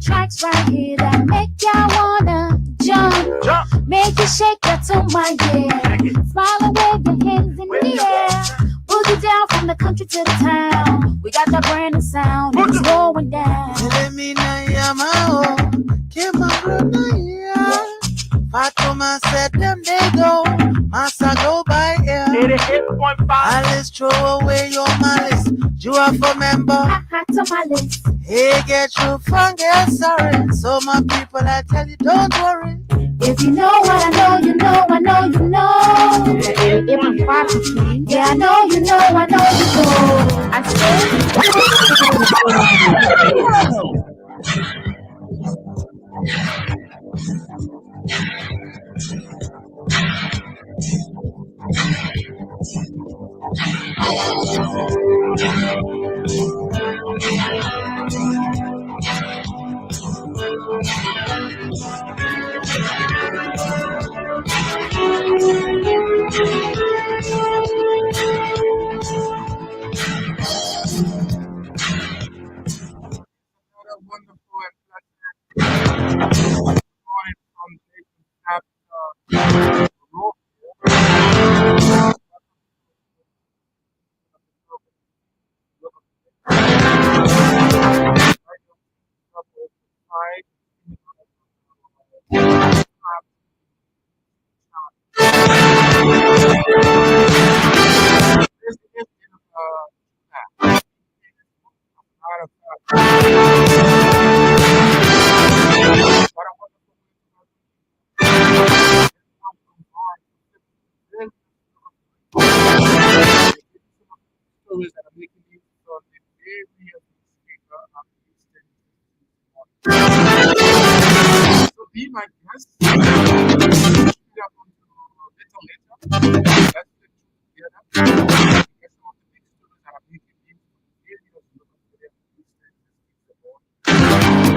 tracks right here that make y'all wanna jump. Make you shake that to my yeah. Smile and wave your hands in the air. Boogie down from the country to the town. We got that brand new sound. It's going down. Fatuma said them they go, Massa go by here. 88.5. Alice throw away your malice. You are for member. Tamales. Hey, get you from girl, sorry. So my people, I tell you, don't worry. If you know what I know, you know, I know, you know. Yeah, I know, you know, I know, you know. I Wonderful and pleasant from Nation This is stories that are making you from the various newspaper so be my guest. We are going to little later. Let's get together. Get some of the big stories that are making you from the various local media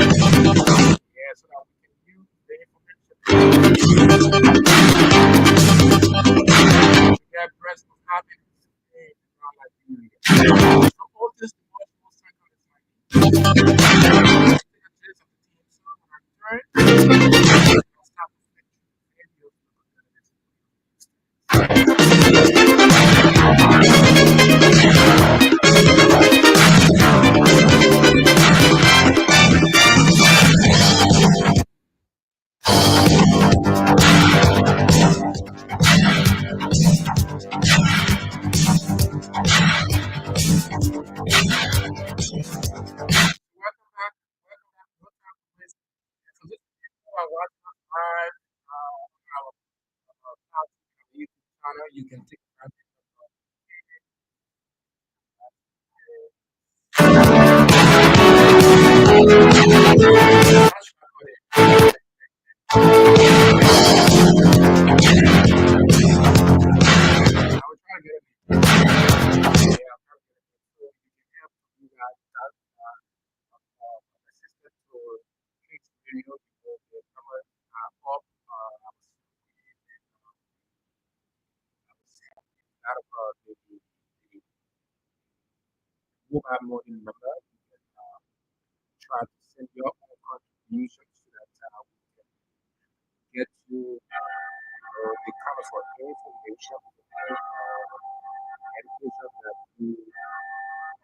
yeah, so that we can use the information to get breast of happiness in our Nigeria. So all this emotional cycle is like you can take advantage mobile money number. You can try to send your own contributions so that we can get you the kind of information, education that you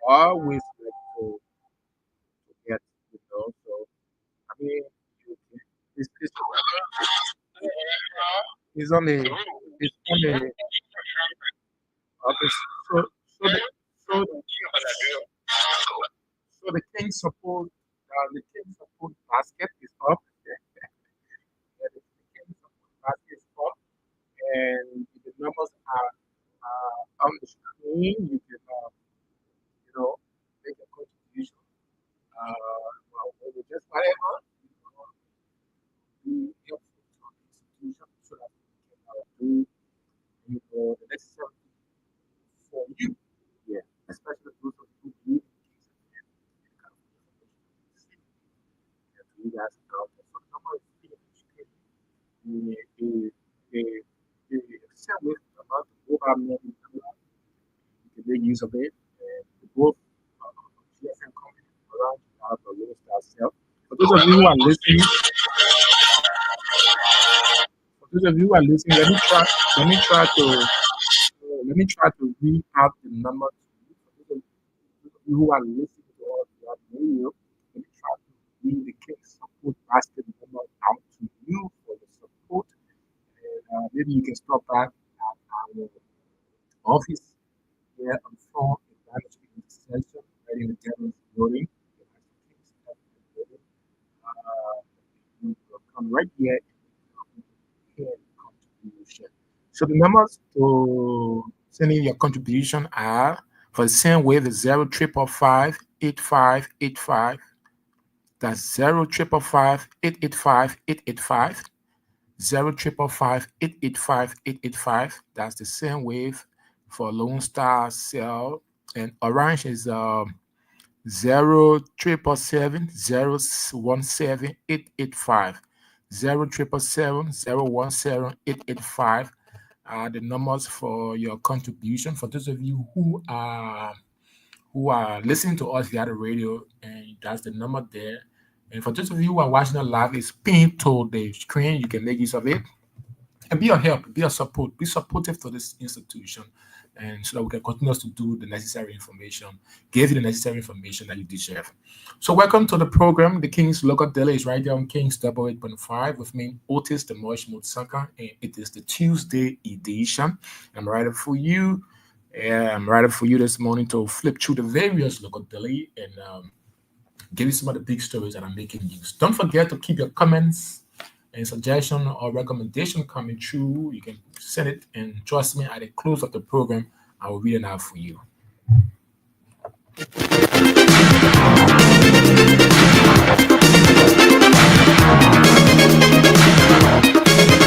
always like to get, So, I mean, it's only, okay, so the, so the, so the king support basket is up. Yeah, the king support basket is up, and the numbers are on the screen. You can, make a contribution. Maybe just whatever, be helpful to the institution so that we can do, the necessary for you. Yeah, especially those of you who need the kind of information that you guys out there. So the number is the Excel with about the mobile money number, you can make use of it. And the both GSM company around our real estate self. For those of you who are listening, let me try to read out the numbers. For those of you who are listening to us via radio, let me try to read the King's Support Basket number out to you for the support. And maybe you can stop back at our office here on phone advantage intersection, right in the Devil's building. You will come right here and contribution. So the numbers to send in your contribution are for the same wave is 055558585. That's 05555885885. 05555885885. That's the same wave for Lone Star Cell. And orange is 07770178885. 07770178885 are the numbers for your contribution. For those of you who are listening to us via the radio, and that's the number there. And for those of you who are watching it live, it's pinned to the screen. You can make use of it. And be a help, be a support, be supportive to this institution, and so that we can continue to do the necessary information, give you the necessary information that you deserve. So welcome to the program. The King's Local Daily is right there on King's 8.5 with me, Otis the Mosh Mutsaka, and it is the Tuesday edition. I'm ready for you. I'm ready for you this morning to flip through the various local daily and give you some of the big stories that are making news. Don't forget to keep your comments and suggestion or recommendation coming through. You can send it, and trust me, at the close of the program, I will read it out for you.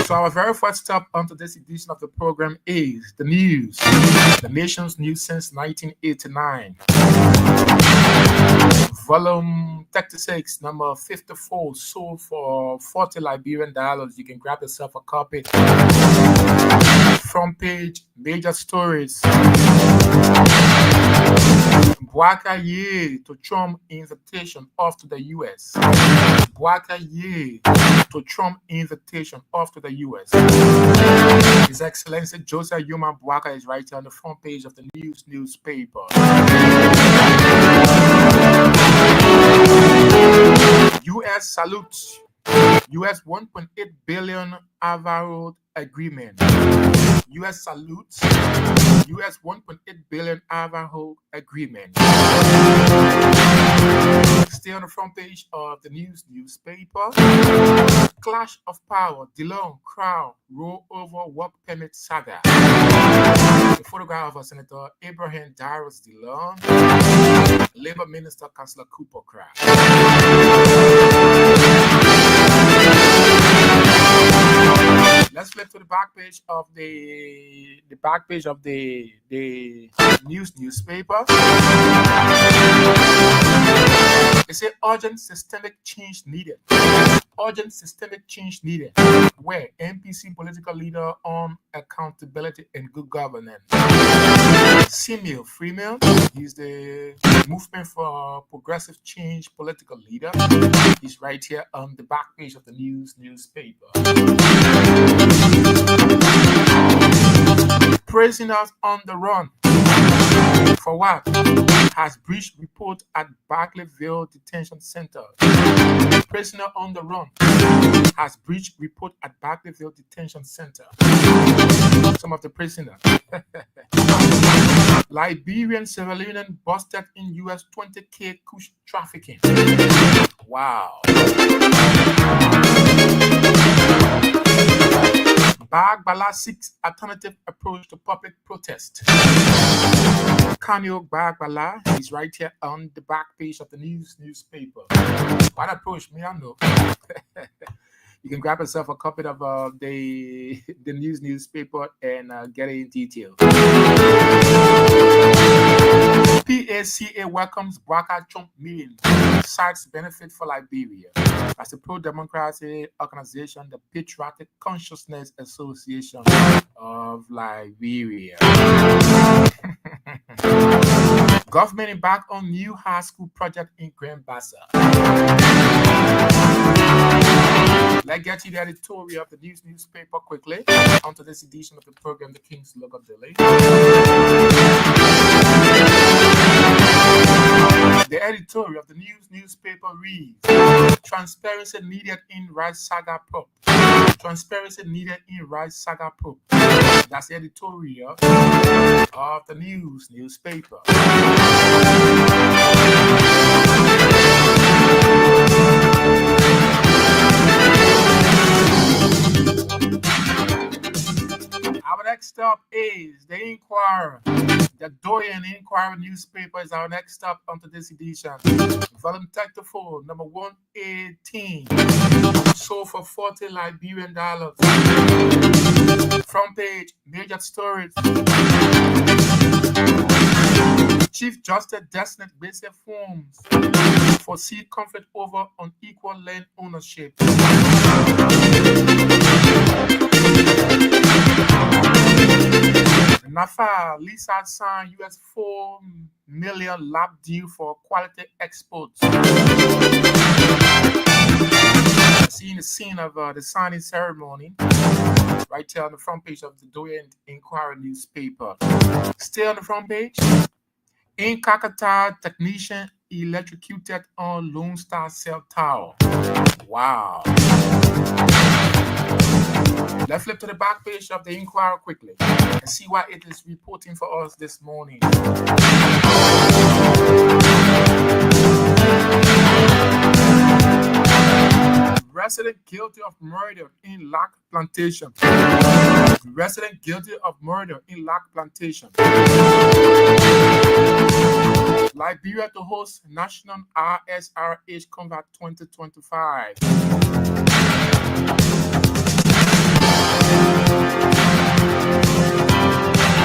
So our very first step onto this edition of the program is the news. The nation's news since 1989. Volume 36, number 54, sold for $40 Liberian. You can grab yourself a copy. Front page, major stories. Bouaka Ye to Trump invitation off to the U.S. Bouaka Ye to Trump invitation off to the U.S. His Excellency Joseph Yuma Bouaka is right here on the front page of the newspaper. U.S. salutes U.S. $1.8 billion Ava agreement. U.S. salutes U.S. $1.8 billion Ava agreement. Stay on the front page of the newspaper. Clash of power, DeLong, Crown, roll over work permit saga. The photograph of Senator Abraham Darius DeLong, Labor Minister Councillor Cooper Crown. Let's flip to the back page of the newspaper. It says urgent systemic change needed. Urgent systemic change needed. Where NPC political leader on accountability and good governance. Samuel Freeman, he's the Movement for Progressive Change political leader. He's right here on the back page of the newspaper. Prisoners on the run. For what? Has breached report at Barclayville Detention Center. Prisoner on the run has breached report at Barclayville Detention Center. Some of the prisoners. Liberian Sierra Leonean busted in US 20K kush trafficking. Wow. Bagbala seeks alternative approach to public protest. Kanyo Bagbala is right here on the back page of the newspaper. What approach? Me, I know. You can grab yourself a copy of the newspaper and get it in detail. PACA welcomes Bouaka Trump meeting. Cites benefit for Liberia. As a pro-democracy organization, the Patriotic Consciousness Association of Liberia. Government embarked on new high school project in Grand Bassa. Let's get you the editorial of the newspaper quickly. Onto this edition of the program, The King's Logo Daily. The editorial of the newspaper reads: Transparency needed in Rice Saga probe. Transparency needed in Rice Saga probe. That's the editorial of the newspaper. Our next stop is the Inquirer. The Doyen Inquirer newspaper is our next stop onto this edition. Volume 34, number 118. Sold for $40 Liberian. Front page, major stories. Chief Justice Desnet Basic Forms foresee conflict over unequal land ownership. NAFA Lisa signed US $4 million lab deal for quality exports. Seeing the scene of the signing ceremony right here on the front page of the Doyen Inquirer newspaper. Still on the front page, in Kakata, technician electrocuted on Lone Star Cell Tower. Wow. Let's flip to the back page of the Inquirer quickly and see what it is reporting for us this morning. Resident guilty of murder in Lac Plantation. Resident guilty of murder in Lac Plantation. Liberia to host National RSRH Combat 2025.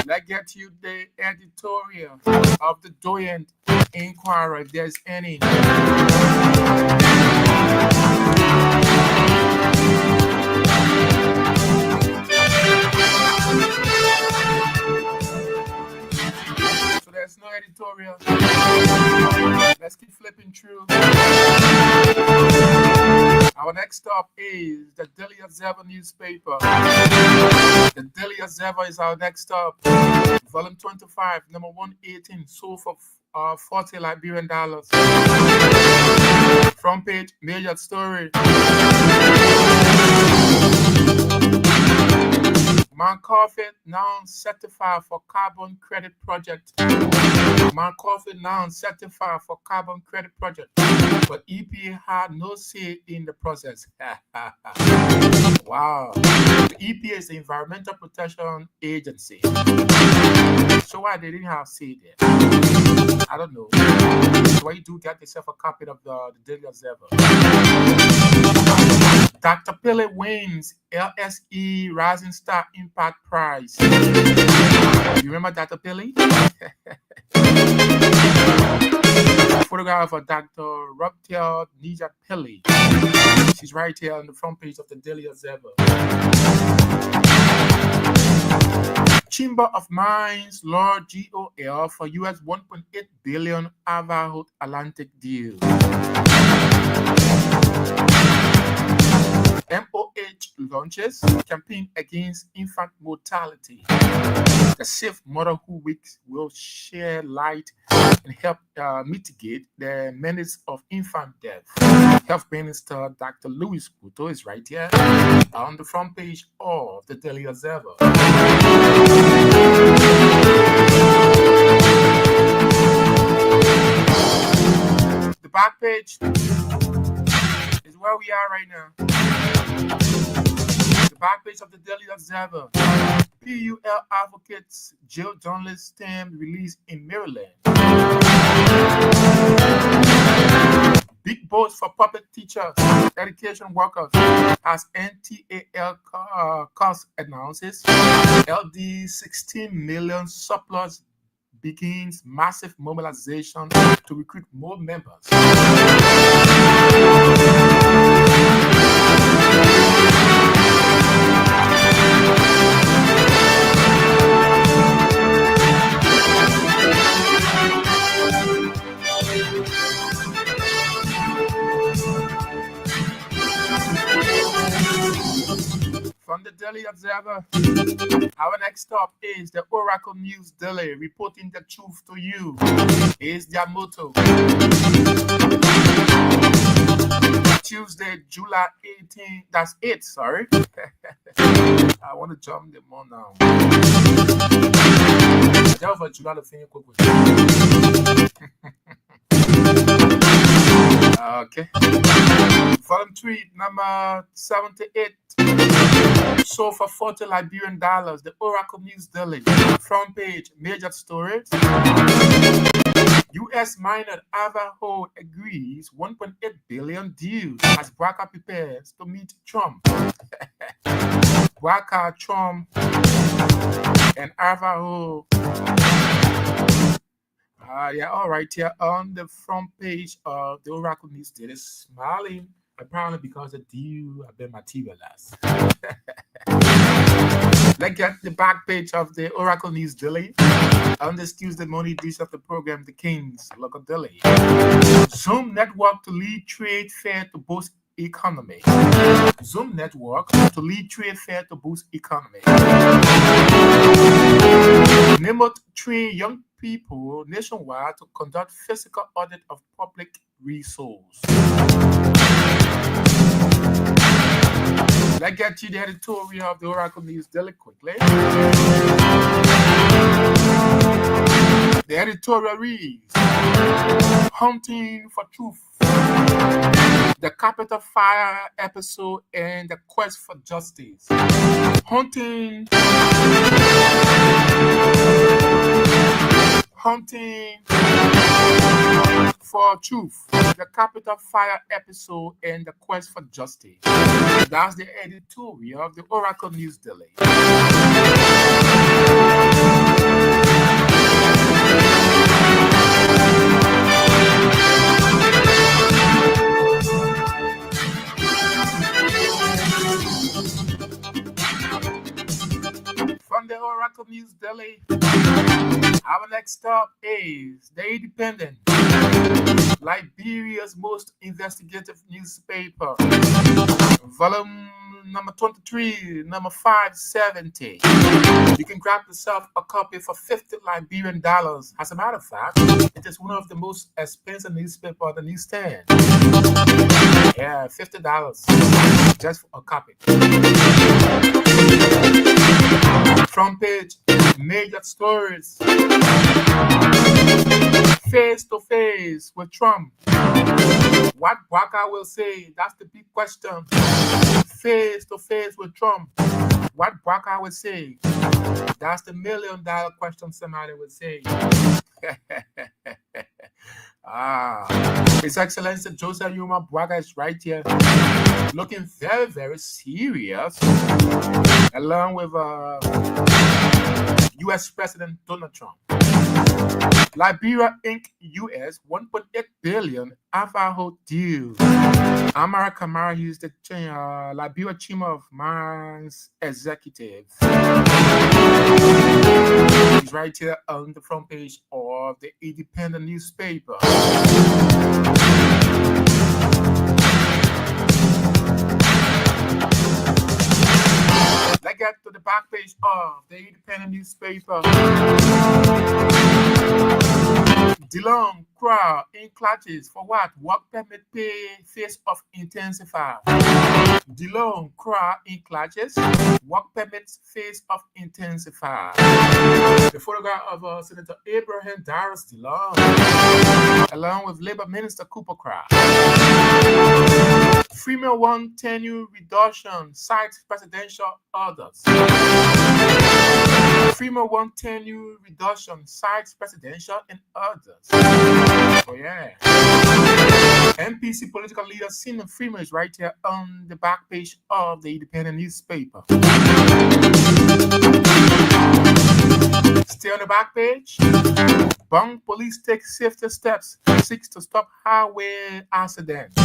Let's get you the editorial of the Doyen Inquirer, if there's any. So there's no editorial. Let's keep flipping through. Our next stop is the Daily Observer newspaper. The Daily Observer is our next stop. Volume 25, number 118, sold for $40 Liberian. Front page, major story. Mancoffey now certified for carbon credit project. Mancoffey now certified for carbon credit project, but EPA had no say in the process. Wow. The EPA is the Environmental Protection Agency. So why they didn't have say there? I don't know. So why you do get yourself a copy of the Daily Observer. Dr. Pele wins LSE Rising Star Impact Prize. You remember Dr. Pele? Photograph of Dr. Robtel Nija Pele. She's right here on the front page of the Daily Observer. Chamber of Mines Lord GOL for US $1.8 billion Avahout Atlantic deal. MOH launches campaign against infant mortality. The Safe Motherhood Week will share light and help mitigate the menace of infant death. Health Minister Dr. Louis Puto is right here on the front page of the Daily Observer. The back page is where we are right now. The back page of the Daily Observer. PUL advocates jail journalist stem released in Maryland. Big boast for public teachers, education workers, as NTAL cost announces. LD 16 million surplus begins massive mobilization to recruit more members. Daily Observer. Our next stop is the Oracle News Daily, reporting the truth to you. Is their motto. Tuesday, July 18th. That's it, sorry. I want to jump them on now. Tell for July the thing quick. Okay. Volume 3, number 78. Sold for $40 Liberian. The Oracle News Daily. Front page, major stories. U.S. miner Ivanhoe agrees 1.8 billion deal as Barker prepares to meet Trump. Barker, Trump, and Ivanhoe. Yeah, all right, here on the front page of the Oracle News Daily, smiling apparently because the deal have been materialized. Let's get the back page of the Oracle News Daily. On this Tuesday morning edition of the program, The King's Local Daily. Zoom network to lead trade fair to boost economy. Zoom network to lead trade fair to boost economy. Nimot train young people nationwide to conduct physical audit of public resource. Let's get you the editorial of the Oracle News Daily quickly. The editorial reads, Hunting for Truth, the Capitol Fire episode and the quest for justice. Hunting for Truth, the Capitol Fire episode and the quest for justice. That's the editorial of the Oracle News Daily. From the Oracle News Daily, our next stop is The Independent, Liberia's most investigative newspaper. Volume number 23, number 570. You can grab yourself a copy for $50 Liberian. As a matter of fact, it is one of the most expensive newspapers on the newsstand. Yeah, $50 just for a copy. Front page, major stories. Face to face with Trump. What Barker will say, that's the big question. Face to face with Trump. What Barker will say, that's the $1 million question somebody would say. His Excellency Joseph Yuma Barker is right here, looking very, very serious, along with U.S. President Donald Trump. Liberia Inc. U.S. 1.8 billion Ivanhoe deal. Amara Kamara is the Liberia Chamber of Mines executive. He's right here on the front page of the Independent newspaper. Let's get to the back page of the Independent newspaper. DeLong crowd in clutches for what? Work permit pay face of intensify. DeLong crowd in clutches. Work permits face of intensify. The photograph of Senator Abraham Darius DeLong, along with Labor Minister Cooper Craft. Freeman won tenure reduction, cites presidential orders. Freeman won tenure reduction, cites presidential and others. Oh yeah. MPC political leader Senan Freeman is right here on the back page of the Independent newspaper. Stay on the back page. Bong police take safety steps, seeks to stop highway accidents.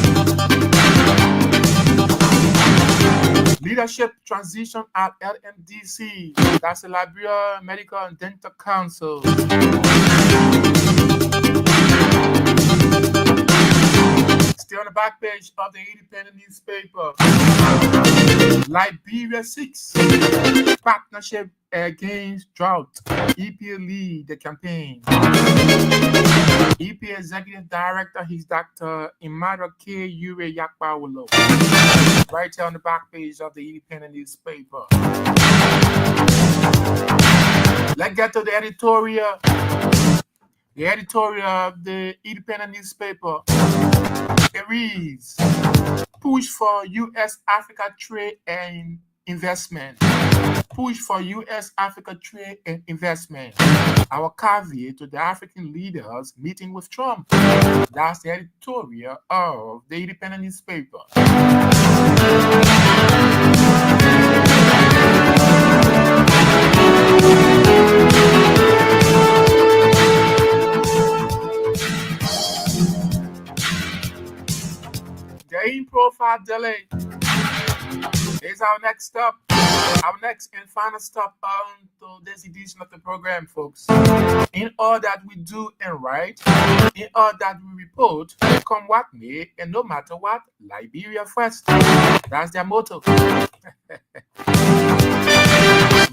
Leadership transition at LMDC. That's the Liberia Medical and Dental Council. Stay Stay on the back page of the Independent newspaper. Liberia 6. Partnership against drought. EPA lead the campaign. EPA Executive Director, he's Dr. Imada K. Ure Yakbawolo. Right here on the back page of the Independent newspaper. Let's get to the editorial. The editorial of the Independent newspaper. It reads, push for U.S.-Africa trade and investment. Push for U.S.-Africa trade and investment. Our caveat to the African leaders meeting with Trump. That's the editorial of the Independent newspaper. The in-profile delay is our next stop. Our next and final stop on to this edition of the program, folks. In all that we do and write, in all that we report, come what may, and no matter what, Liberia first. That's their motto.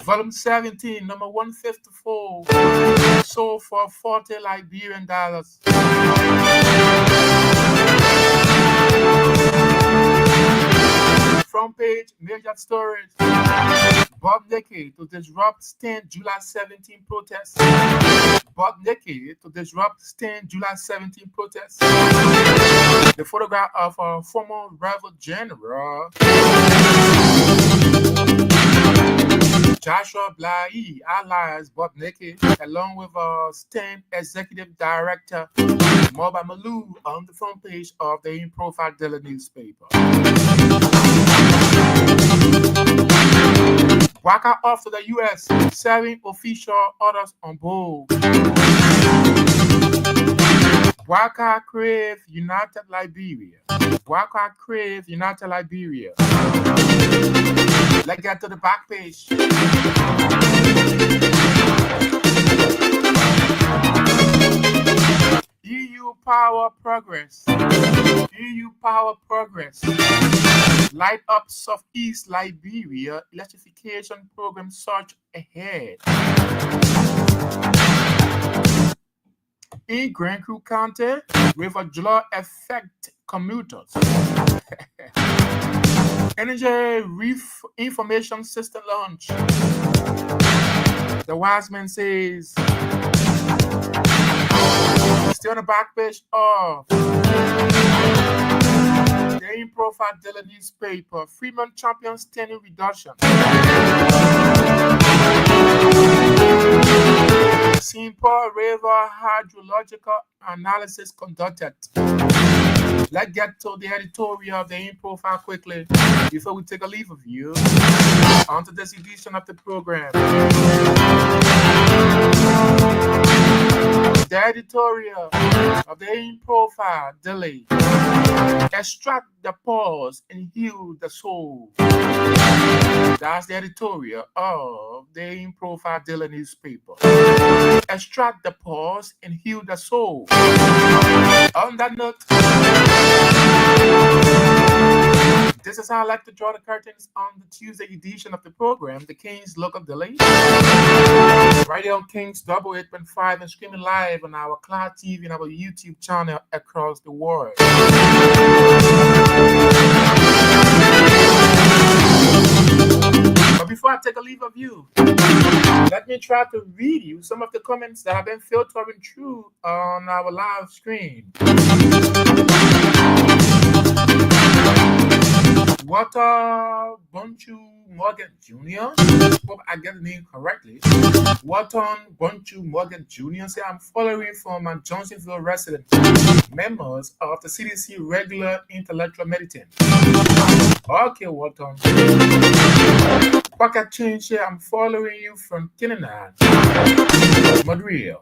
Volume 17, number 154, sold for $40 Liberian. Front page, major stories. Bob naked to disrupt stand July 17 protests. Bob naked to disrupt stand July 17 protests. The photograph of a former rival general, Joshua Blai, allies Bob Naked, along with stand executive director Moba Malou on the front page of the in-profile daily newspaper. Waka off to the U.S., serving official orders on board. Waka crave United Liberia. Waka crave United Liberia. Let's get to the back page. EU power progress. EU power progress. Light up Southeast Liberia electrification program surge ahead. In Grand Crew County, River July affect commuters. Energy information system launch. The wise man says, stay on the back page of the in-profile daily newspaper. Freeman champion standing reduction. Simple river hydrological analysis conducted. Let's get to the editorial of the in-profile quickly before we take a leave of you onto this edition of the program. The editorial of the in-profile daily. Extract the pulse and heal the soul. That's the editorial of the in-profile daily newspaper. Extract the pulse and heal the soul. On that note, this is how I like to draw the curtains on the Tuesday edition of the program, the King's Local Delay. Right here on King's Double 8.5 and streaming live on our Cloud TV and our YouTube channel across the world. But before I take a leave of you, let me try to read you some of the comments that have been filtering through on our live screen. Walter Bunchu Morgan Jr. Hope I get the name correctly. Walter Bunchu Morgan Jr. say I'm following from a Johnsonville resident, members of the CDC regular intellectual meditant. Okay, Walter. Pocket Change here. I'm following you from Kinanan, Madrid.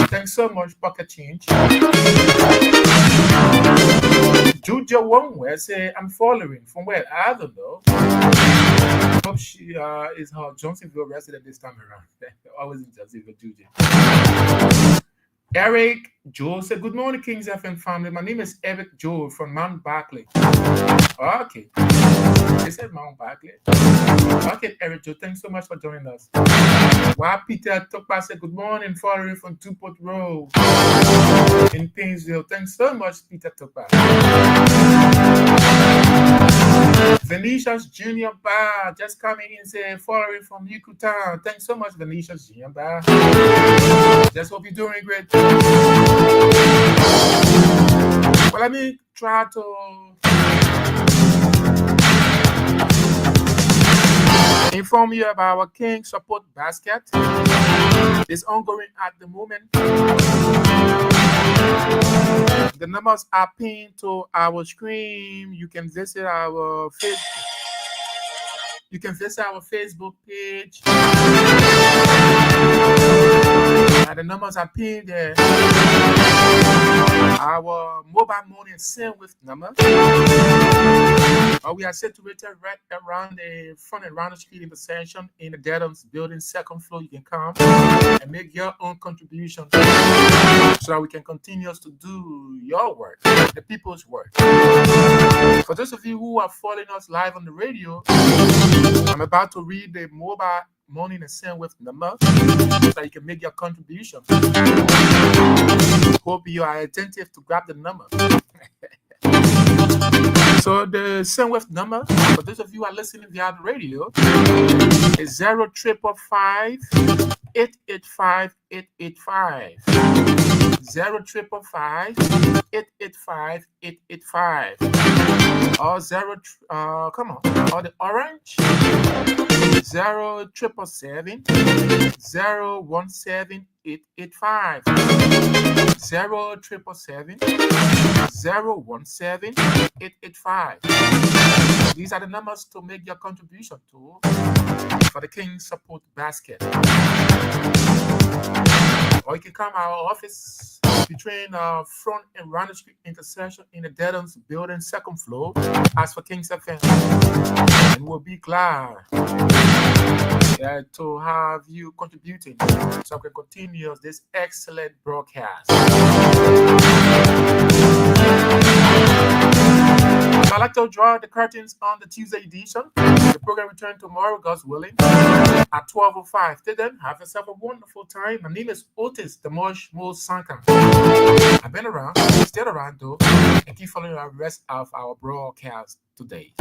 Thanks so much, Pocket Change. Juja Wongwe say I'm following from where? I don't know. Hope she is her Johnsonville resident this time around. Always in Johnsonville, Juja. Eric Joe said, "Good morning, Kings FM family. My name is Eric Joe from Mount Barclay." Okay. They said Mount Barclay. Okay, Eric Joe, thanks so much for joining us. While Peter Tokpa said, "Good morning, following from Tuport Road in Painesville." Thanks so much, Peter Tokpa. Venetia's Junior Bar just coming in, say, following from Yucatan. Thanks so much, Venetia's Junior Bar. Just hope you're doing great. Well, let me try to inform you about our King Support Basket. It's ongoing at the moment. The numbers are pinned to our screen. You can visit our Facebook page. And the numbers are pinned there. Our mobile money and send with number. We are situated right around the front and round the street intersection in the Dedham's building, second floor. You can come and make your own contribution so that we can continue to do your work, the people's work. For those of you who are following us live on the radio, I'm about to read the mobile money and send with number so that you can make your contribution. Hope you are attentive to grab the number. So the SendWave number, for those of you who are listening via the radio, is 0555 885 885. 0555 885 885. Or or the orange 0777 017 885. 0777 017 885. These are the numbers to make your contribution to for the King Support Basket. Or you can come to our office between front and round the street intersection in the Dedham's building, second floor. Ask for Kings FM, and we'll be glad to have you contributing so we can continue this excellent broadcast. I'd like to draw the curtains on the Tuesday edition. The program returns tomorrow, God's willing, at 12:05. Till then, have yourself a wonderful time. My name is Otis the Mosh Mo Sanka. I've been around, still around though, and keep following the rest of our broadcast today.